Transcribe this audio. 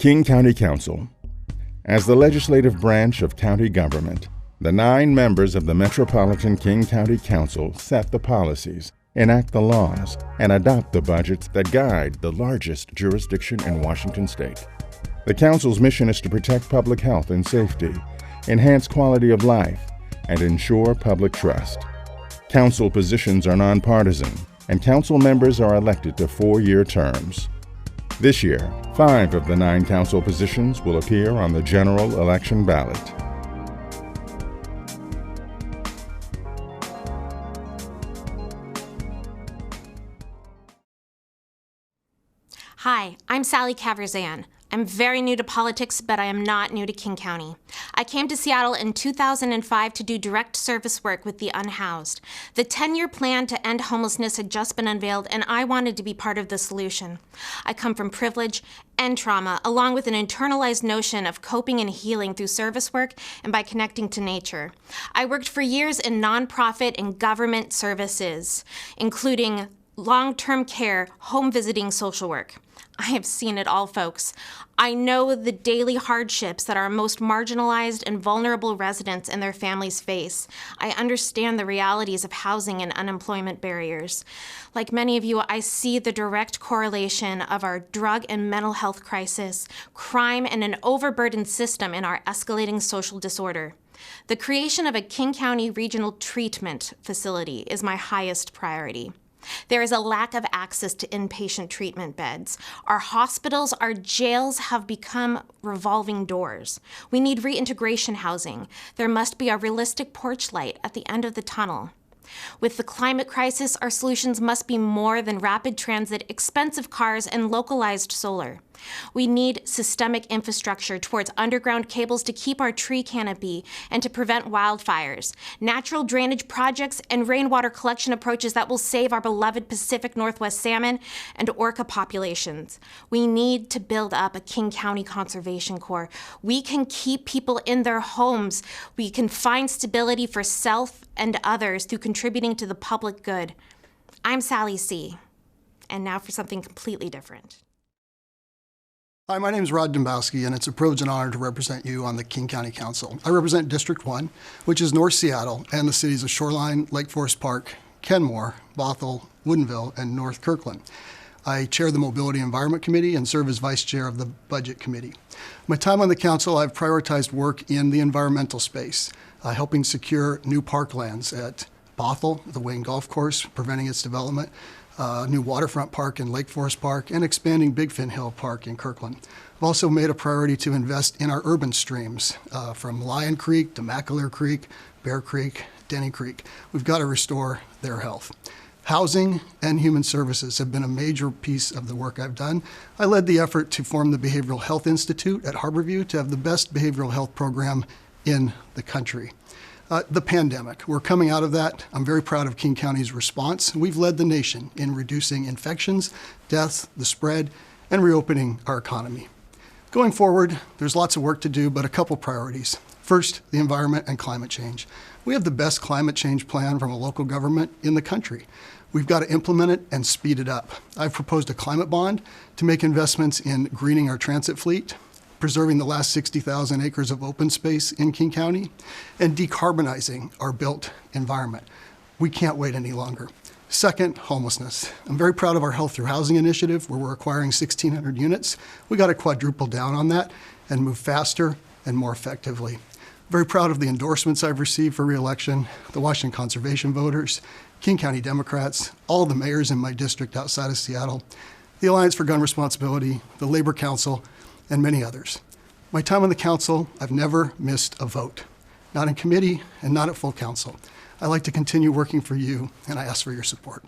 King County Council. As the legislative branch of county government, the 9 members of the Metropolitan King County Council set the policies, enact the laws, and adopt the budgets that guide the largest jurisdiction in Washington state. The council's mission is to protect public health and safety, enhance quality of life, and ensure public trust. Council positions are nonpartisan, and council members are elected to 4-year terms. This year, 5 of the 9 council positions will appear on the general election ballot. Hi, I'm Sally Cavarzan. I'm very new to politics, but I am not new to King County. I came to Seattle in 2005 to do direct service work with the unhoused. The 10-year plan to end homelessness had just been unveiled, and I wanted to be part of the solution. I come from privilege and trauma, along with an internalized notion of coping and healing through service work and by connecting to nature. I worked for years in nonprofit and government services, including long-term care, home visiting, social work. I have seen it all, folks. I know the daily hardships that our most marginalized and vulnerable residents and their families face. I understand the realities of housing and unemployment barriers. Like many of you, I see the direct correlation of our drug and mental health crisis, crime, and an overburdened system in our escalating social disorder. The creation of a King County Regional Treatment Facility is my highest priority. There is a lack of access to inpatient treatment beds. Our hospitals, our jails have become revolving doors. We need reintegration housing. There must be a realistic porch light at the end of the tunnel. With the climate crisis, our solutions must be more than rapid transit, expensive cars, and localized solar. We need systemic infrastructure towards underground cables to keep our tree canopy and to prevent wildfires, natural drainage projects, and rainwater collection approaches that will save our beloved Pacific Northwest salmon and orca populations. We need to build up a King County Conservation Corps. We can keep people in their homes. We can find stability for self and others through contributing to the public good. I'm Sally C. And now for something completely different. Hi, my name is Rod Dembowski, and it's a privilege and honor to represent you on the King County Council. I represent District 1, which is North Seattle, and the cities of Shoreline, Lake Forest Park, Kenmore, Bothell, Woodinville, and North Kirkland. I chair the Mobility Environment Committee and serve as vice chair of the Budget Committee. My time on the council, I've prioritized work in the environmental space, helping secure new parklands at Bothell, the Wayne Golf Course, preventing its development, new waterfront park in Lake Forest Park, and expanding Big Fin Hill Park in Kirkland. I've also made a priority to invest in our urban streams, from Lion Creek to McAleer Creek, Bear Creek, Denny Creek. We've got to restore their health. Housing and human services have been a major piece of the work I've done. I led the effort to form the Behavioral Health Institute at Harborview to have the best behavioral health program in the country. The pandemic, we're coming out of that. I'm very proud of King County's response. We've led the nation in reducing infections, deaths, the spread, and reopening our economy. Going forward, there's lots of work to do, but a couple priorities. First, the environment and climate change. We have the best climate change plan from a local government in the country. We've got to implement it and speed it up. I've proposed a climate bond to make investments in greening our transit fleet, preserving the last 60,000 acres of open space in King County, and decarbonizing our built environment. We can't wait any longer. Second, homelessness. I'm very proud of our Health Through Housing initiative, where we're acquiring 1,600 units. We got to quadruple down on that and move faster and more effectively. Very proud of the endorsements I've received for re-election, the Washington Conservation voters, King County Democrats, all the mayors in my district outside of Seattle, the Alliance for Gun Responsibility, the Labor Council, and many others. My time on the council, I've never missed a vote, not in committee and not at full council. I like to continue working for you, and I ask for your support.